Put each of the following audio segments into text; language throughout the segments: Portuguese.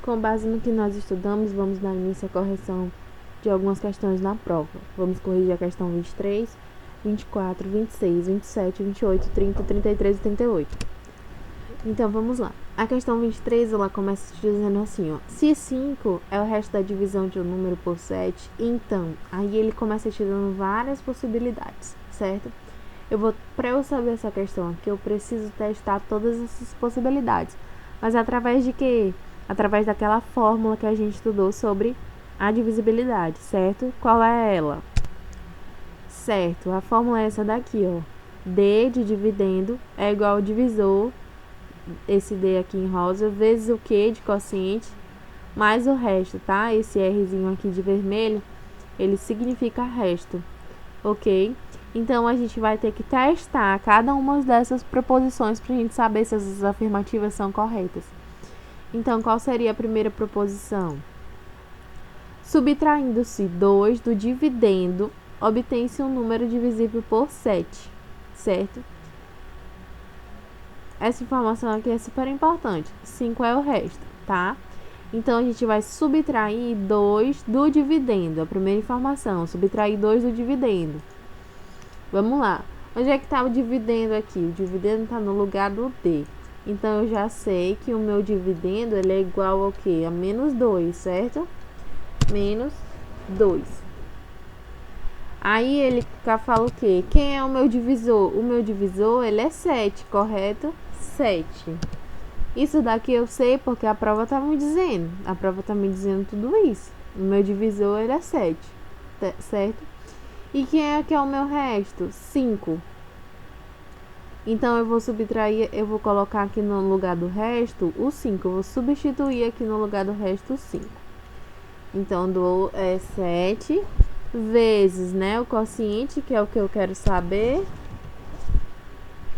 Com base no que nós estudamos, vamos dar início à correção de algumas questões na prova. Vamos corrigir a questão 23, 24, 26, 27, 28, 30, 33 e 38. Então, vamos lá. A questão 23, ela começa dizendo assim, ó. Se 5 é o resto da divisão de um número por 7, então, aí ele começa te dando várias possibilidades, certo? Para eu saber essa questão aqui, eu preciso testar todas essas possibilidades. Mas através de quê? Através daquela fórmula que a gente estudou sobre a divisibilidade, certo? Qual é ela? Certo, a fórmula é essa daqui, ó. D de dividendo é igual ao divisor, esse D aqui em rosa, vezes o Q de quociente, mais o resto, tá? Esse Rzinho aqui de vermelho, ele significa resto, ok? Então, a gente vai ter que testar cada uma dessas proposições para a gente saber se essas afirmativas são corretas. Então, qual seria a primeira proposição? Subtraindo-se 2 do dividendo, obtém-se um número divisível por 7, certo? Essa informação aqui é super importante. 5 é o resto, tá? Então, a gente vai subtrair 2 do dividendo. A primeira informação, subtrair 2 do dividendo. Vamos lá. Onde é que está o dividendo aqui? O dividendo está no lugar do D. Então, eu já sei que o meu dividendo ele é igual ao quê? A menos 2, certo? Menos 2. Aí, ele fala o quê? Quem é o meu divisor? O meu divisor, ele é 7, correto? 7. Isso daqui eu sei porque a prova está me dizendo. A prova está me dizendo tudo isso. O meu divisor, ele é 7, certo? E quem é que é o meu resto? 5. Então, eu vou subtrair, eu vou colocar aqui no lugar do resto o 5. Eu vou substituir aqui no lugar do resto o 5. Então, dou 7 vezes, né, o quociente, que é o que eu quero saber,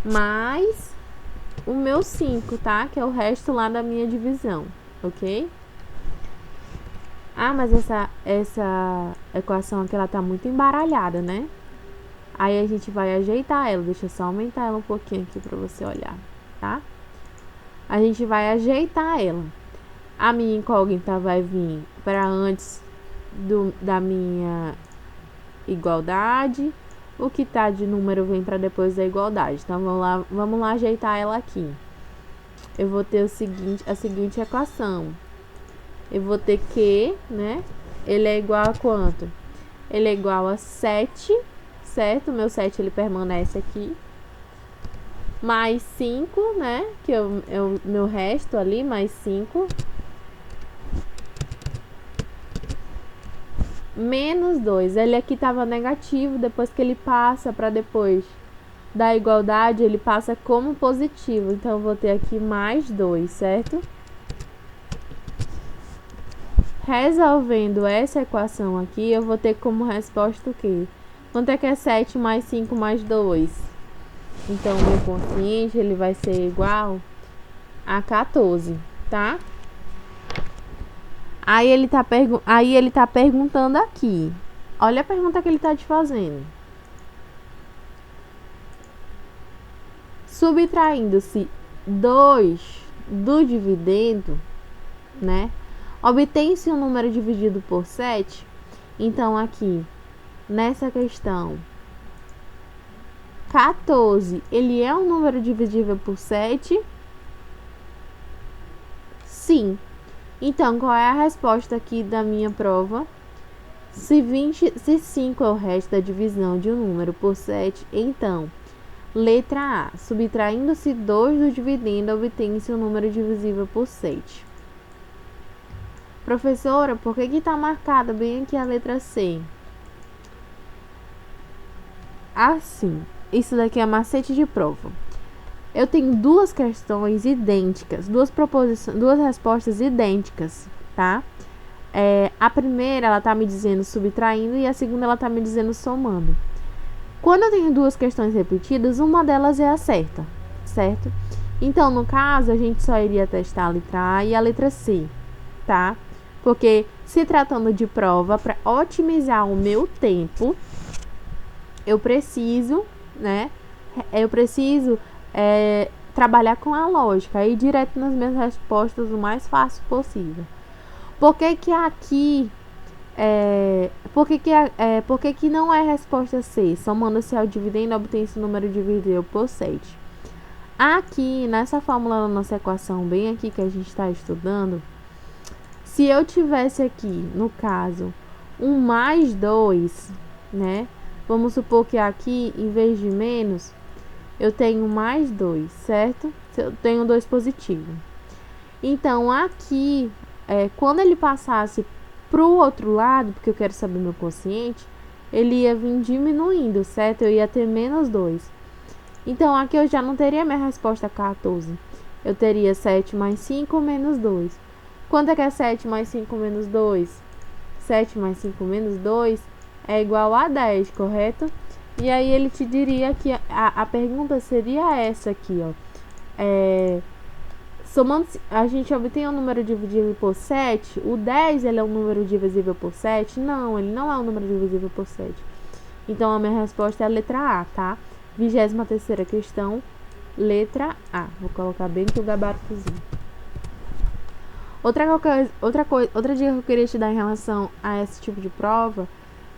mais o meu 5, tá? Que é o resto lá da minha divisão, ok? Ah, mas essa equação aqui, ela tá muito embaralhada, né? Aí a gente vai ajeitar ela. Deixa eu só aumentar ela um pouquinho aqui pra você olhar, tá? A gente vai ajeitar ela. A minha incógnita vai vir para antes da minha igualdade. O que tá de número vem para depois da igualdade. Então, vamos lá ajeitar ela aqui. Eu vou ter a seguinte equação. Eu vou ter que, né? Ele é igual a quanto? Ele é igual a 7, certo? O meu 7, ele permanece aqui. Mais 5, né? Que é o meu resto ali, mais 5. Menos 2. Ele aqui estava negativo, depois que ele passa para depois da igualdade, ele passa como positivo. Então, eu vou ter aqui mais 2, certo? Resolvendo essa equação aqui, eu vou ter como resposta o quê? Quanto é que é 7 mais 5 mais 2? Então, o meu quociente, ele vai ser igual a 14, tá? Aí ele tá perguntando aqui. Olha a pergunta que ele tá te fazendo. Subtraindo-se 2 do dividendo, né? Obtém-se um número dividido por 7. Então, aqui, nessa questão, 14, ele é um número divisível por 7? Sim. Então, qual é a resposta aqui da minha prova? Se 5 é o resto da divisão de um número por 7, então, letra A, subtraindo-se 2 do dividendo, obtém-se um número divisível por 7. Professora, por que está marcada bem aqui a letra C? Assim, isso daqui é macete de prova. Eu tenho duas questões idênticas, duas respostas idênticas, tá? A primeira, ela tá me dizendo subtraindo e a segunda, ela tá me dizendo somando. Quando eu tenho duas questões repetidas, uma delas é a certa, certo? Então, no caso, a gente só iria testar a letra A e a letra C, tá? Porque, se tratando de prova, para otimizar o meu tempo, eu preciso, né? Trabalhar com a lógica, ir direto nas minhas respostas o mais fácil possível. Por que que aqui por que que não é resposta C? Somando-se ao dividendo, obtém-se o número divisível por 7. Aqui, nessa fórmula da nossa equação, bem aqui que a gente está estudando, se eu tivesse aqui, no caso, um mais 2, né? Vamos supor que aqui, em vez de menos, eu tenho mais 2, certo? Eu tenho 2 positivo. Então, aqui, quando ele passasse para o outro lado, porque eu quero saber meu quociente, ele ia vir diminuindo, certo? Eu ia ter menos 2. Então, aqui eu já não teria minha resposta 14. Eu teria 7 mais 5 menos 2. Quanto é que é 7 mais 5 menos 2? 7 mais 5 menos 2 é igual a 10, correto? E aí ele te diria que a pergunta seria essa aqui, ó. Somando, a gente obtém um número divisível por 7. O 10, ele é um número divisível por 7? Não, ele não é um número divisível por 7. Então, a minha resposta é a letra A, tá? 23ª questão, letra A. Vou colocar bem aqui o gabaritozinho. Outra dica que eu queria te dar em relação a esse tipo de prova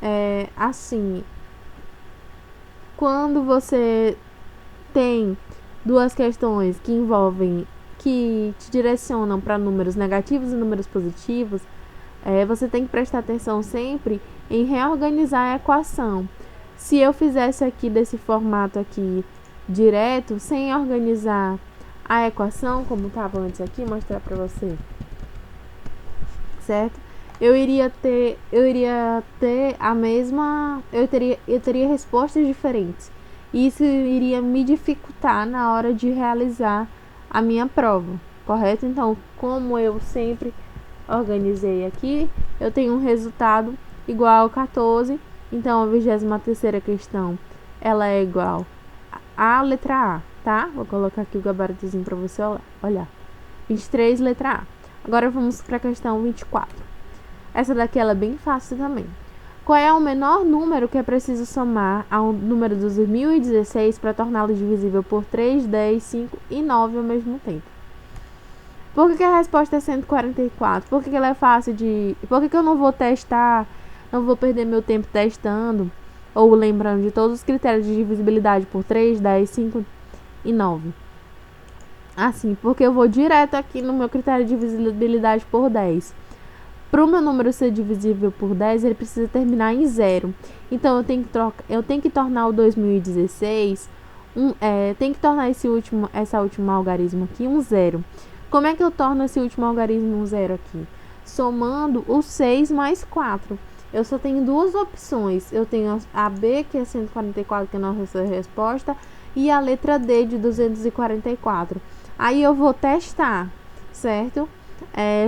é assim: quando você tem duas questões que te direcionam para números negativos e números positivos, você tem que prestar atenção sempre em reorganizar a equação. Se eu fizesse aqui desse formato aqui direto, sem organizar a equação, como estava antes aqui, mostrar para você, certo? Eu teria respostas diferentes. E isso iria me dificultar na hora de realizar a minha prova, correto? Então, como eu sempre organizei aqui, eu tenho um resultado igual a 14. Então, a 23ª questão, ela é igual a letra A, tá? Vou colocar aqui o gabaritozinho para você olhar. 23, letra A. Agora, vamos para a questão 24. Essa daqui, ela é bem fácil também. Qual é o menor número que é preciso somar ao número dos 2016 para torná-lo divisível por 3, 10, 5 e 9 ao mesmo tempo? Por que a resposta é 144? Por que ela é fácil de... Por que eu não vou testar, não vou perder meu tempo testando ou lembrando de todos os critérios de divisibilidade por 3, 10, 5 e 9? Assim, porque eu vou direto aqui no meu critério de divisibilidade por 10. Para o meu número ser divisível por 10, ele precisa terminar em 0. Então, eu tenho que tornar o 2016, tem que tornar essa última algarismo aqui um 0. Como é que eu torno esse último algarismo um 0 aqui? Somando o 6 mais 4. Eu só tenho duas opções. Eu tenho a B, que é 144, que é a nossa resposta, e a letra D, de 244. Aí eu vou testar, certo?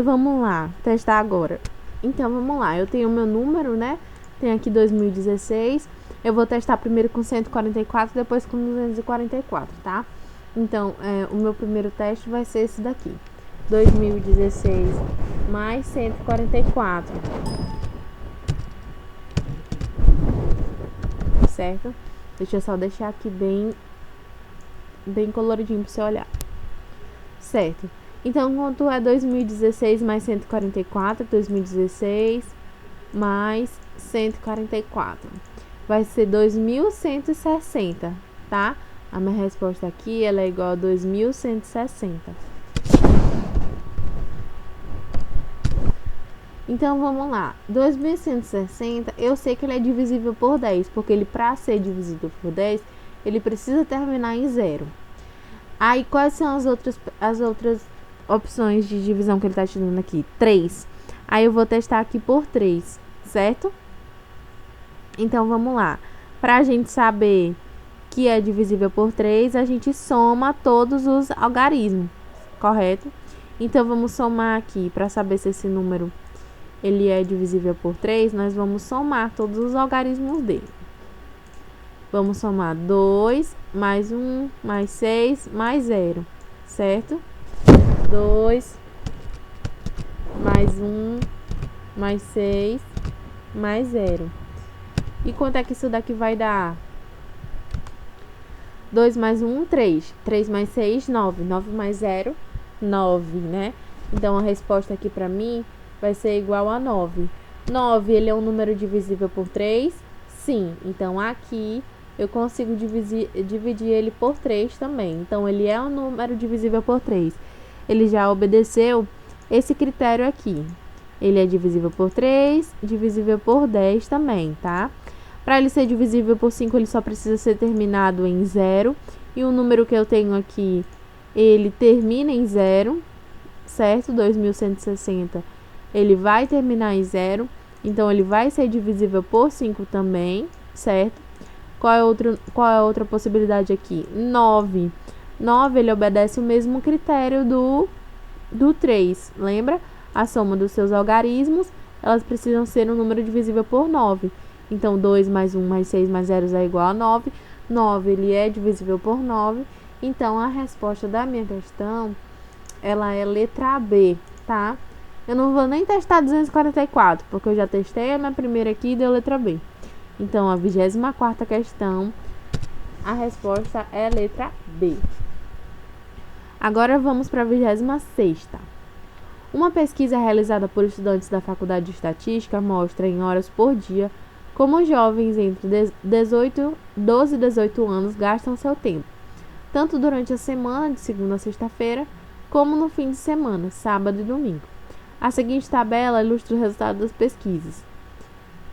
Vamos lá, testar agora. Então, vamos lá. Eu tenho o meu número, né? Tem aqui 2016. Eu vou testar primeiro com 144, depois com 244, tá? Então, o meu primeiro teste vai ser esse daqui. 2016 mais 144. Certo? Deixa eu só deixar aqui bem coloridinho pra você olhar. Certo? Então, quanto é 2016 mais 144? 2016 mais 144. Vai ser 2160, tá? A minha resposta aqui, ela é igual a 2160. Então, vamos lá. 2160, eu sei que ele é divisível por 10, porque ele, para ser divisível por 10, ele precisa terminar em 0. Aí, quais são as outras opções de divisão que ele está te dando aqui? 3. Aí, eu vou testar aqui por 3, certo? Então, vamos lá. Para a gente saber que é divisível por 3, a gente soma todos os algarismos, correto? Então, vamos somar aqui, para saber se esse número ele é divisível por 3, nós vamos somar todos os algarismos dele. Vamos somar 2, mais 1, mais 6, mais 0, certo? 2, mais 1, mais 6, mais 0. E quanto é que isso daqui vai dar? 2 mais 1, 3. 3 mais 6, 9. 9 mais 0, 9, né? Então, a resposta aqui pra mim vai ser igual a 9. 9, ele é um número divisível por 3? Sim. Então, aqui eu consigo dividir ele por 3 também. Então, ele é um número divisível por 3. Ele já obedeceu esse critério aqui. Ele é divisível por 3, divisível por 10 também, tá? Para ele ser divisível por 5, ele só precisa ser terminado em 0. E o número que eu tenho aqui, ele termina em 0, certo? 2160, ele vai terminar em 0. Então, ele vai ser divisível por 5 também, certo? Qual é a outra possibilidade aqui? 9. 9, ele obedece o mesmo critério do 3. Lembra? A soma dos seus algarismos, elas precisam ser um número divisível por 9. Então, 2 mais 1 mais 6 mais 0 é igual a 9. 9, ele é divisível por 9. Então, a resposta da minha questão, ela é letra B, tá? Eu não vou nem testar 244, porque eu já testei a minha primeira aqui e deu letra B. Então, a 24ª questão, a resposta é letra B. Agora, vamos para a 26ª. Uma pesquisa realizada por estudantes da Faculdade de Estatística mostra em horas por dia como jovens entre 12 e 18 anos gastam seu tempo, tanto durante a semana, de segunda a sexta-feira, como no fim de semana, sábado e domingo. A seguinte tabela ilustra o resultado das pesquisas.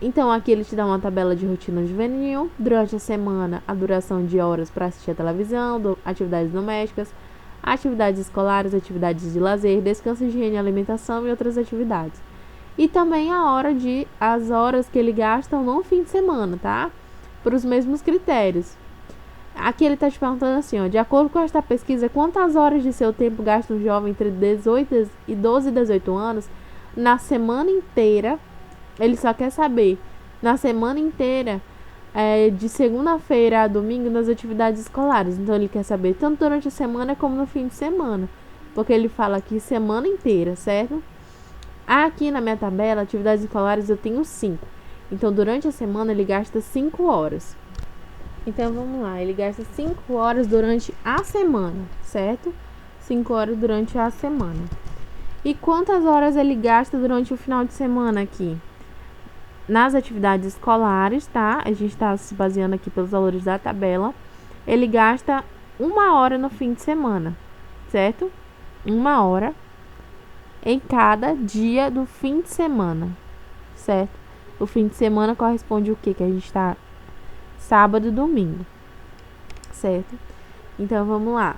Então, aqui ele te dá uma tabela de rotina juvenil, durante a semana, a duração de horas para assistir a televisão, atividades domésticas, atividades escolares, atividades de lazer, descanso, higiene, alimentação e outras atividades. E também as horas que ele gasta no fim de semana, tá? Por os mesmos critérios. Aqui ele está te perguntando assim, ó, de acordo com esta pesquisa, quantas horas de seu tempo gasta um jovem entre 12 e 18 anos na semana inteira? Ele só quer saber, na semana inteira, de segunda-feira a domingo, nas atividades escolares. Então, ele quer saber tanto durante a semana como no fim de semana. Porque ele fala aqui semana inteira, certo? Aqui na minha tabela, atividades escolares, eu tenho 5. Então, durante a semana, ele gasta 5 horas. Então, vamos lá. Ele gasta 5 horas durante a semana, certo? 5 horas durante a semana. E quantas horas ele gasta durante o final de semana aqui? Nas atividades escolares, tá? A gente está se baseando aqui pelos valores da tabela. Ele gasta 1 hora no fim de semana, certo? 1 hora em cada dia do fim de semana, certo? O fim de semana corresponde o quê? Que a gente está sábado e domingo, certo? Então, vamos lá.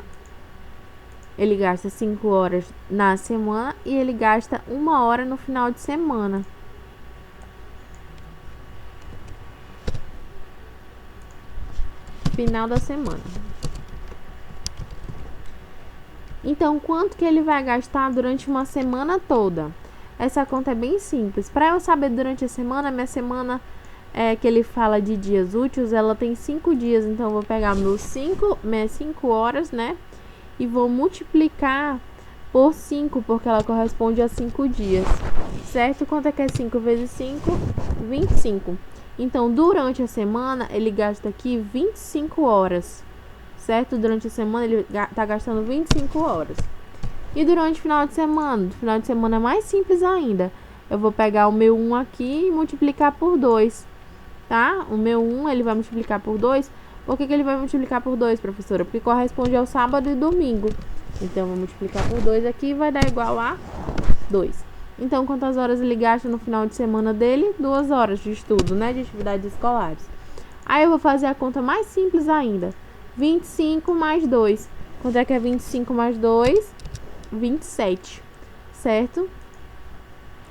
Ele gasta 5 horas na semana e ele gasta 1 hora no final de semana. Final da semana. Então, quanto que ele vai gastar durante uma semana toda? Essa conta é bem simples. Para eu saber durante a semana, minha semana que ele fala de dias úteis, ela tem 5 dias. Então, eu vou pegar minhas 5 horas, né? E vou multiplicar por 5, porque ela corresponde a 5 dias. Certo? Quanto é que é 5 vezes 5? 25. Então, durante a semana, ele gasta aqui 25 horas, certo? Durante a semana, ele está gastando 25 horas. E durante o final de semana? No final de semana é mais simples ainda. Eu vou pegar o meu 1 aqui e multiplicar por 2, tá? O meu 1, ele vai multiplicar por 2. Por que ele vai multiplicar por 2, professora? Porque corresponde ao sábado e domingo. Então, eu vou multiplicar por 2 aqui e vai dar igual a 2. Então, quantas horas ele gasta no final de semana dele? 2 horas de estudo, né? De atividades escolares. Aí eu vou fazer a conta mais simples ainda. 25 mais 2. Quanto é que é 25 mais 2? 27, certo?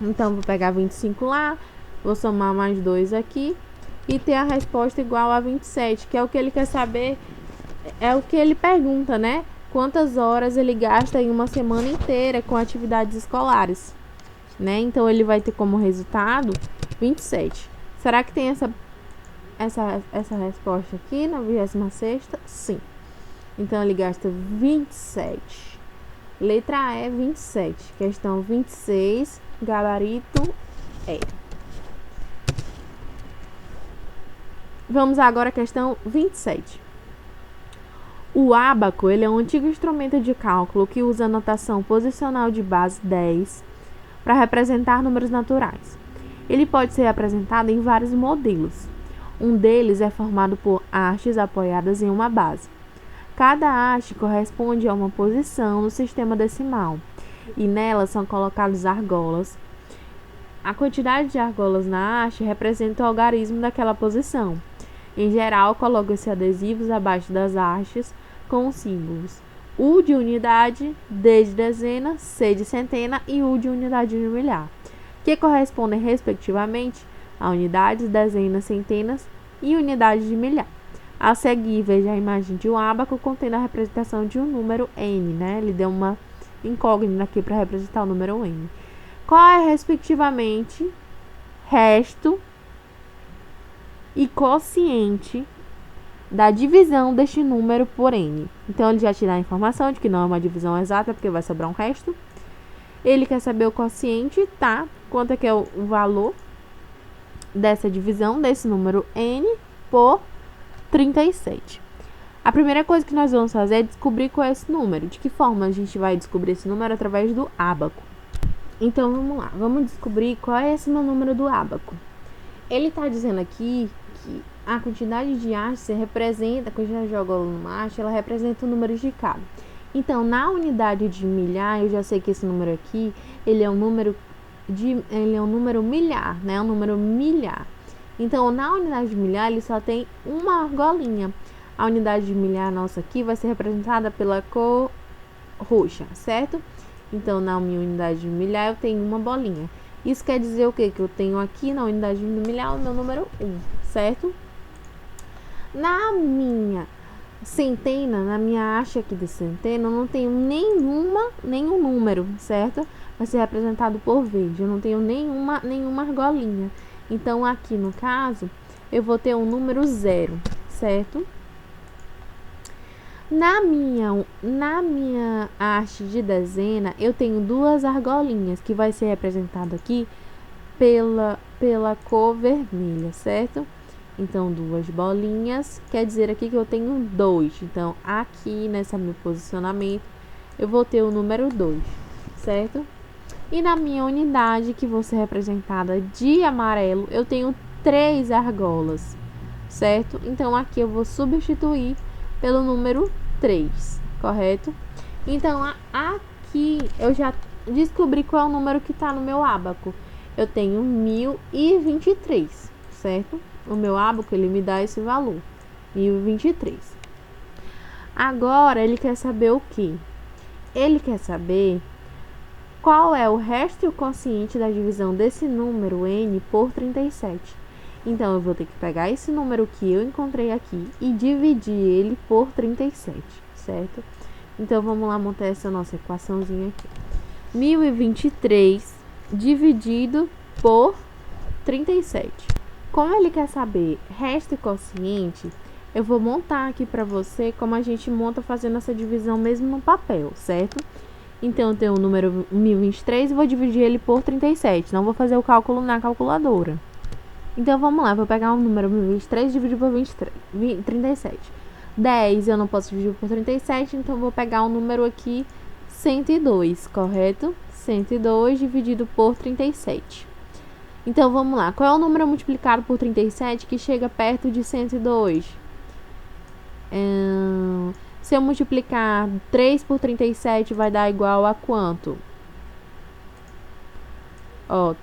Então, vou pegar 25 lá, vou somar mais 2 aqui e ter a resposta igual a 27, que é o que ele quer saber, é o que ele pergunta, né? Quantas horas ele gasta em uma semana inteira com atividades escolares, né? Então, ele vai ter como resultado 27. Será que tem essa resposta aqui na 26ª? Sim. Então, ele gasta 27. Letra A é 27. Questão 26, gabarito E. Vamos agora à questão 27. O ábaco, ele é um antigo instrumento de cálculo que usa a notação posicional de base 10 para representar números naturais. Ele pode ser apresentado em vários modelos. Um deles é formado por hastes apoiadas em uma base. Cada haste corresponde a uma posição no sistema decimal, e nela são colocadas argolas. A quantidade de argolas na haste representa o algarismo daquela posição. Em geral, colocam-se adesivos abaixo das hastes com os símbolos U de unidade, D de dezena, C de centena e U de unidade de milhar, que correspondem respectivamente a unidades, dezenas, centenas e unidades de milhar. A seguir, veja a imagem de um ábaco contendo a representação de um número N, né? Ele deu uma incógnita aqui para representar o número N. Qual é, respectivamente, resto e quociente da divisão deste número por N? Então, ele já te dá a informação de que não é uma divisão exata, porque vai sobrar um resto. Ele quer saber o quociente, tá? Quanto é que é o valor dessa divisão, desse número N, por 37. A primeira coisa que nós vamos fazer é descobrir qual é esse número. De que forma a gente vai descobrir esse número? Através do ábaco. Então, vamos lá. Vamos descobrir qual é esse meu número do ábaco. Ele está dizendo aqui que a quantidade de hastes representa, a quantidade de argola numa haste, ela representa o número de cada. Então, na unidade de milhar, eu já sei que esse número aqui, ele é um número milhar, né? Um número milhar. Então, na unidade de milhar, ele só tem uma argolinha. A unidade de milhar nossa aqui vai ser representada pela cor roxa, certo? Então, na minha unidade de milhar, eu tenho uma bolinha. Isso quer dizer o quê? Que eu tenho aqui na unidade de milhar o meu número 1, certo? Na minha centena, na minha haste aqui de centena, eu não tenho nenhum número, certo? Vai ser representado por verde. Eu não tenho nenhuma argolinha. Então, aqui no caso, eu vou ter um número 0, certo? Na minha haste de dezena, eu tenho duas argolinhas, que vai ser representado aqui pela cor vermelha, certo? Então, duas bolinhas, quer dizer aqui que eu tenho 2. Então, aqui nesse meu posicionamento, eu vou ter o número 2, certo? E na minha unidade, que vão ser representada de amarelo, eu tenho 3 argolas, certo? Então, aqui eu vou substituir pelo número 3, correto? Então, aqui eu já descobri qual é o número que está no meu ábaco. Eu tenho 1023, certo? O meu ábaco, ele me dá esse valor, 1023. Agora, ele quer saber o quê? Ele quer saber qual é o resto e o quociente da divisão desse número N por 37. Então, eu vou ter que pegar esse número que eu encontrei aqui e dividir ele por 37, certo? Então, vamos lá montar essa nossa equaçãozinha aqui. 1023 dividido por 37. Como ele quer saber resto e quociente, eu vou montar aqui para você como a gente monta fazendo essa divisão mesmo no papel, certo? Então, eu tenho o número 1023 e vou dividir ele por 37. Não vou fazer o cálculo na calculadora. Então, vamos lá. Vou pegar o número 1023 e dividir por 37. 10 eu não posso dividir por 37, então vou pegar o número aqui 102, correto? 102 dividido por 37. Então, vamos lá. Qual é o número multiplicado por 37 que chega perto de 102? Se eu multiplicar 3 por 37, vai dar igual a quanto?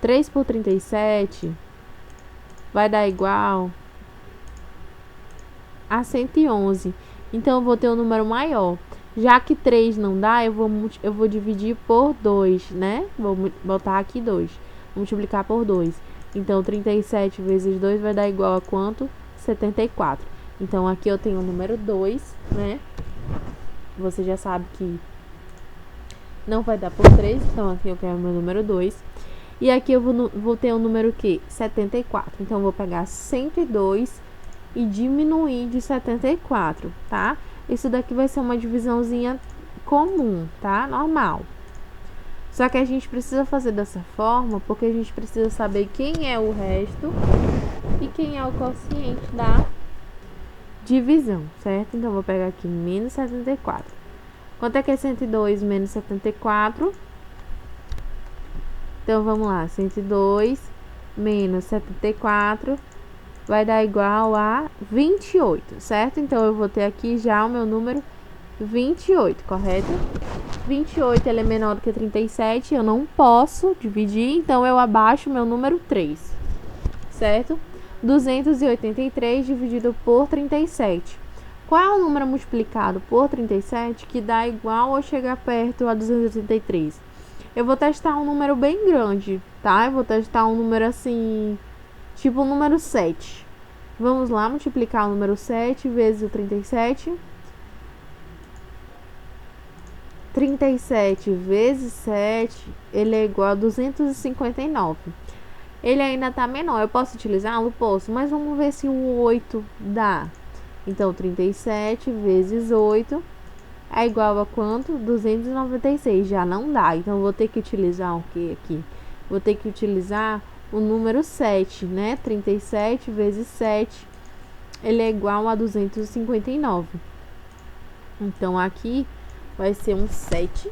3 por 37 vai dar igual a 111. Então, eu vou ter um número maior. Já que 3 não dá, eu vou dividir por 2, né? Vou botar aqui 2. Multiplicar por 2. Então, 37 vezes 2 vai dar igual a quanto? 74. Então, aqui eu tenho o número 2, né? Você já sabe que não vai dar por 3. Então, aqui eu quero o meu número 2. E aqui eu vou ter o número que? 74. Então, eu vou pegar 102 e diminuir de 74, tá? Isso daqui vai ser uma divisãozinha comum, tá? Normal. Só que a gente precisa fazer dessa forma porque a gente precisa saber quem é o resto e quem é o quociente da divisão, certo? Então, eu vou pegar aqui menos 74. Quanto é que é 102 menos 74? Então, vamos lá. 102 menos 74 vai dar igual a 28, certo? Então, eu vou ter aqui já o meu número 28, correto? 28, ele é menor do que 37, eu não posso dividir, então eu abaixo o meu número 3, certo? 283 dividido por 37. Qual é o número multiplicado por 37 que dá igual ou chegar perto a 283? Eu vou testar um número bem grande, tá? Eu vou testar um número assim, tipo o número 7. Vamos lá, multiplicar o número 7 vezes o 37. 37 vezes 7, ele é igual a 259. Ele ainda está menor, eu posso utilizá-lo? Posso, mas vamos ver se o 8 dá. Então, 37 vezes 8 é igual a quanto? 296, já não dá. Então, eu vou ter que utilizar o que aqui? Vou ter que utilizar o número 7, né? 37 vezes 7, ele é igual a 259. Então, aqui vai ser um 7,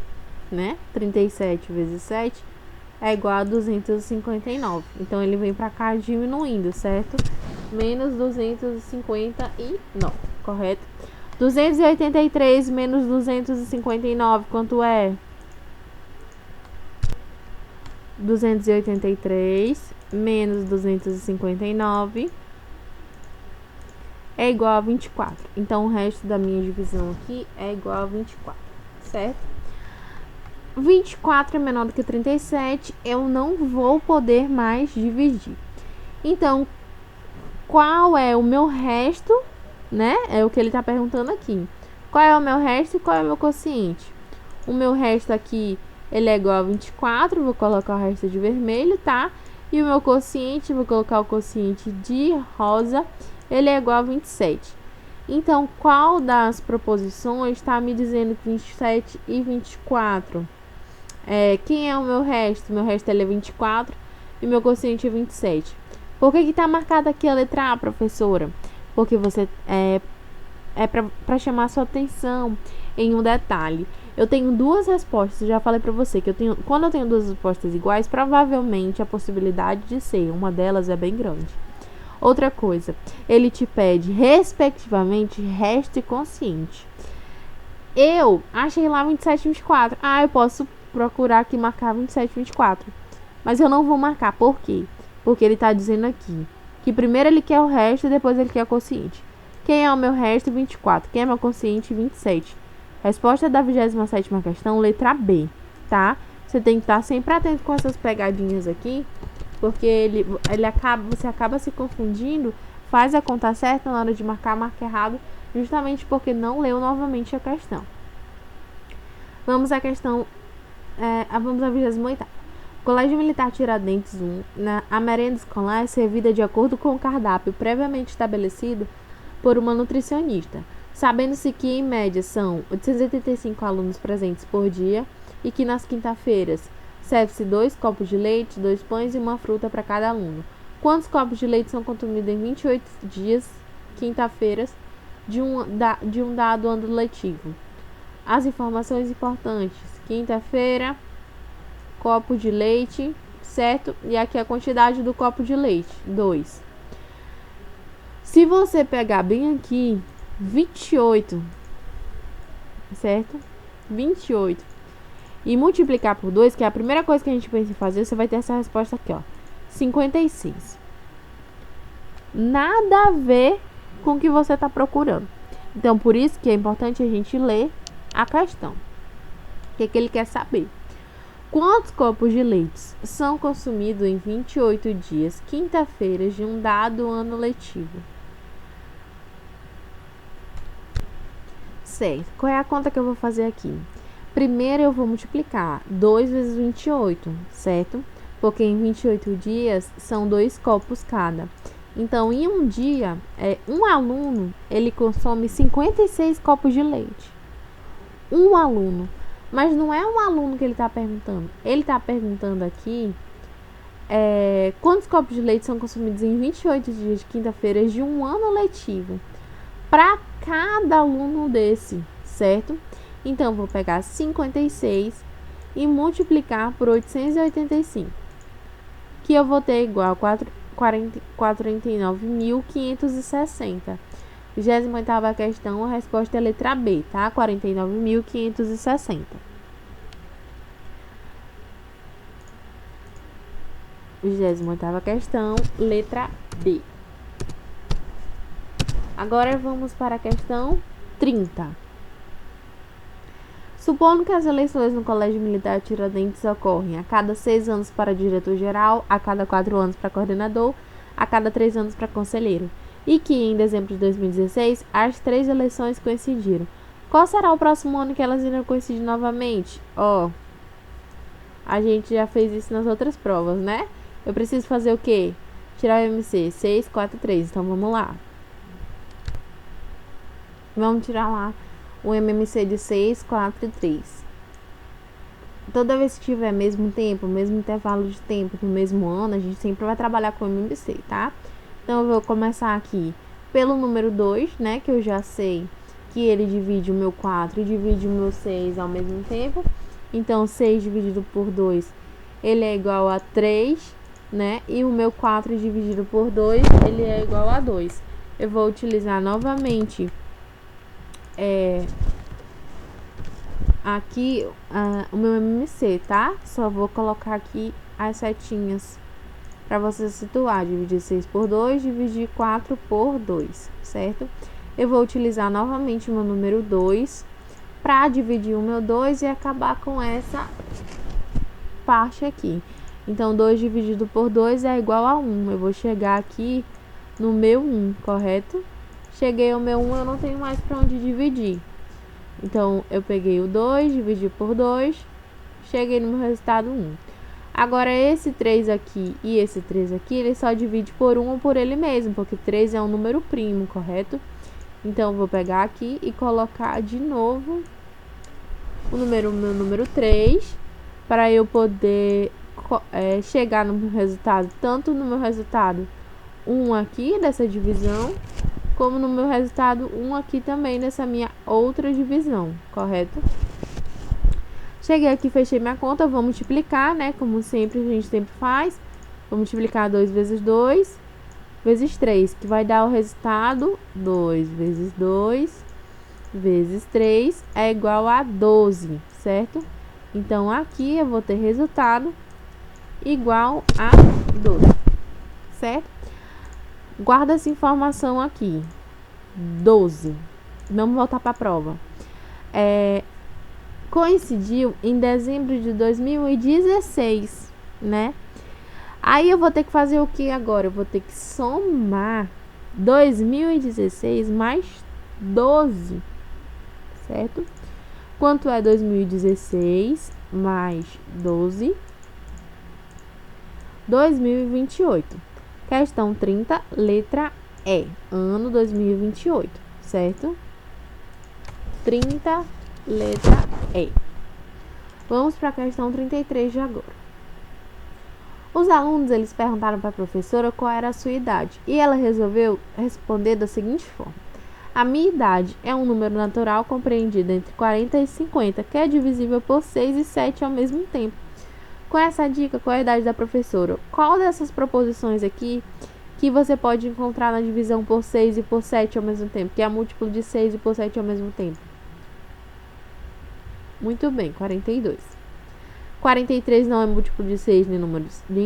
né? 37 vezes 7 é igual a 259. Então, ele vem pra cá diminuindo, certo? Menos 259, correto? 283 menos 259, quanto é? 283 menos 259 é igual a 24. Então, o resto da minha divisão aqui é igual a 24, certo? 24 é menor do que 37, eu não vou poder mais dividir. Então, qual é o meu resto, né? É o que ele está perguntando aqui. Qual é o meu resto e qual é o meu quociente? O meu resto aqui, ele é igual a 24, vou colocar o resto de vermelho, tá? E o meu quociente, vou colocar o quociente de rosa, ele é igual a 27. Então, qual das proposições está me dizendo que 27 e 24? Quem é o meu resto? Meu resto ele é 24 e meu quociente é 27. Por que está marcada aqui a letra A, professora? Porque você para chamar a sua atenção em um detalhe. Eu tenho duas respostas, eu já falei para você que quando eu tenho duas respostas iguais, provavelmente a possibilidade de ser uma delas é bem grande. Outra coisa, ele te pede respectivamente resto e quociente. Eu achei lá 27 e 24. Eu posso procurar aqui marcar 27 e 24. Mas eu não vou marcar, por quê? Porque ele está dizendo aqui que primeiro ele quer o resto e depois ele quer o quociente. Quem é o meu resto? 24. Quem é meu quociente? 27. Resposta da 27ª questão, letra B, tá? Você tem que estar sempre atento com essas pegadinhas aqui, porque você acaba se confundindo, faz a conta certa na hora de marcar, marca errado, justamente porque não leu novamente a questão. Vamos à questão, vamos à 28ª. Colégio Militar Tiradentes 1, a merenda escolar é servida de acordo com o cardápio previamente estabelecido por uma nutricionista, sabendo-se que em média são 885 alunos presentes por dia e que nas quinta-feiras serve-se 2 copos de leite, 2 pães e uma fruta para cada aluno. Quantos copos de leite são consumidos em 28 dias, quinta-feiras, de um dado ano letivo? As informações importantes: quinta-feira, copo de leite, certo? E aqui a quantidade do copo de leite, 2. Se você pegar bem aqui, 28, certo? 28. E multiplicar por 2, que é a primeira coisa que a gente pensa em fazer, você vai ter essa resposta aqui, ó. 56. Nada a ver com o que você está procurando. Então, por isso que é importante a gente ler a questão. O que é que ele quer saber? Quantos copos de leite são consumidos em 28 dias, quinta-feiras, de um dado ano letivo? Certo. Qual é a conta que eu vou fazer aqui? Primeiro eu vou multiplicar 2 vezes 28, certo? Porque em 28 dias são 2 copos cada. Então, em um dia, um aluno, ele consome 56 copos de leite. Um aluno. Mas não é um aluno que ele está perguntando. Ele está perguntando aqui quantos copos de leite são consumidos em 28 dias de quinta-feira de um ano letivo. Para cada aluno desse, certo? Então, vou pegar 56 e multiplicar por 885. que eu vou ter igual a 49.560. 28ª questão, a resposta é a letra B, tá? 49.560. 28ª questão, letra B. Agora vamos para a questão 30. Supondo que as eleições no Colégio Militar Tiradentes ocorrem a cada 6 anos para diretor-geral, a cada 4 anos para coordenador, a cada 3 anos para conselheiro, e que em dezembro de 2016 as 3 eleições coincidiram, qual será o próximo ano que elas irão coincidir novamente? A gente já fez isso nas outras provas, né? Eu preciso fazer o quê? Tirar o MC 6, 4, 3. Então vamos lá. Vamos tirar lá o MMC de 6, 4 e 3. Toda vez que tiver mesmo tempo, mesmo intervalo de tempo no mesmo ano, a gente sempre vai trabalhar com o MMC, tá? Então eu vou começar aqui pelo número 2, né? Que eu já sei que ele divide o meu 4 e divide o meu 6 ao mesmo tempo. Então 6 dividido por 2, ele é igual a 3, né? E o meu 4 dividido por 2, ele é igual a 2. Eu vou utilizar novamente aqui o meu MMC, tá? Só vou colocar aqui as setinhas para você situar. Dividir 6 por 2, dividir 4 por 2, certo? Eu vou utilizar novamente o meu número 2 para dividir o meu 2 e acabar com essa parte aqui. Então, 2 dividido por 2 é igual a 1. Eu vou chegar aqui no meu 1, correto? Cheguei ao meu 1, eu não tenho mais para onde dividir. Então, eu peguei o 2, dividi por 2, cheguei no meu resultado 1. Agora, esse 3 aqui e esse 3 aqui, ele só divide por 1 ou por ele mesmo, porque 3 é um número primo, correto? Então, eu vou pegar aqui e colocar de novo o meu número 3, para eu poder chegar no meu resultado, tanto no meu resultado 1 aqui, dessa divisão, como no meu resultado 1 aqui também, nessa minha outra divisão, correto? Cheguei aqui, fechei minha conta, vou multiplicar, né? Como sempre, a gente sempre faz. Vou multiplicar 2 vezes 2, vezes 3, que vai dar o resultado 2 vezes 2, vezes 3, é igual a 12, certo? Então, aqui eu vou ter resultado igual a 12, certo? Guarda essa informação aqui, 12. Vamos voltar para a prova. Coincidiu em dezembro de 2016, né? Aí eu vou ter que fazer o que agora? Eu vou ter que somar 2016 mais 12, certo? Quanto é 2016 mais 12? 2028. Questão 30, letra E, ano 2028, certo? 30, letra E. Vamos para a questão 33 de agora. Os alunos, eles perguntaram para a professora qual era a sua idade, e ela resolveu responder da seguinte forma: a minha idade é um número natural compreendido entre 40 e 50, que é divisível por 6 e 7 ao mesmo tempo. Com essa dica, qual é a idade da professora? Qual dessas proposições aqui que você pode encontrar na divisão por 6 e por 7 ao mesmo tempo, que é múltiplo de 6 e por 7 ao mesmo tempo? Muito bem, 42. 43 não é múltiplo de 6 nem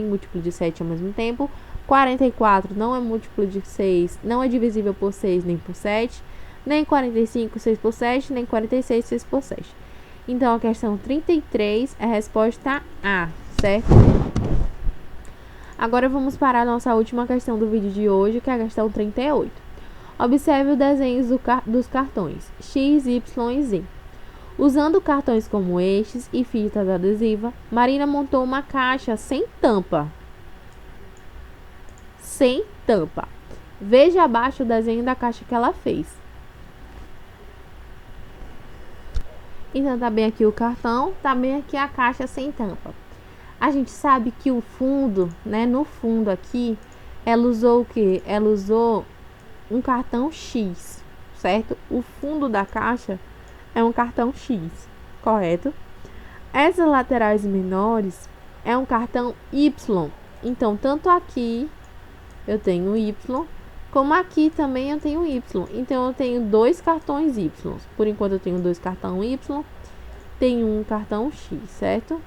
múltiplo de 7 ao mesmo tempo. 44 não é múltiplo de 6, não é divisível por 6 nem por 7. Nem 45, 6 por 7, nem 46, 6 por 7. Então, a questão 33 é a resposta A, certo? Agora vamos para a nossa última questão do vídeo de hoje, que é a questão 38. Observe os desenhos dos cartões X, Y e Z. Usando cartões como estes e fitas adesivas, Marina montou uma caixa sem tampa. Sem tampa. Veja abaixo o desenho da caixa que ela fez. Então, tá bem aqui o cartão, tá bem aqui a caixa sem tampa. A gente sabe que o fundo, né, no fundo aqui, ela usou o quê? Ela usou um cartão X, certo? O fundo da caixa é um cartão X, correto? Essas laterais menores é um cartão Y, Então, tanto aqui eu tenho Y, como aqui também eu tenho Y. Então, eu tenho 2 cartões Y. Por enquanto, eu tenho 2 cartões Y, tenho um cartão X, certo?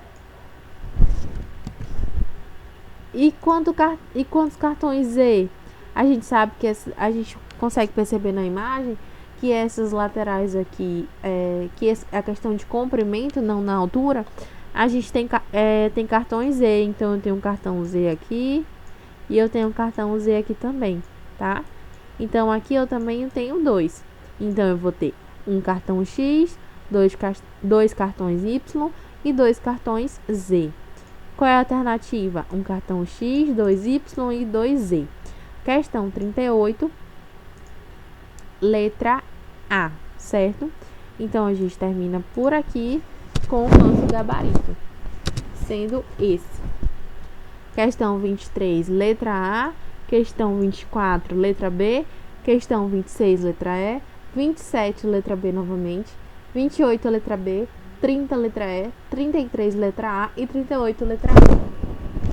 E quantos cartões Z? A gente sabe que a gente consegue perceber na imagem que essas laterais aqui, que a questão de comprimento, não na altura, a gente tem cartões Z. Então, eu tenho um cartão Z aqui e eu tenho um cartão Z aqui também, tá? Então, aqui eu também tenho 2. Então, eu vou ter um cartão X, 2 cartões Y e 2 cartões Z. Qual é a alternativa? Um cartão X, 2Y e 2Z. Questão 38, letra A, certo? Então, a gente termina por aqui com o nosso gabarito, sendo esse. Questão 23, letra A. Questão 24, letra B. Questão 26, letra E. 27, letra B novamente. 28, letra B. 30, letra E. 33, letra A. E 38, letra A.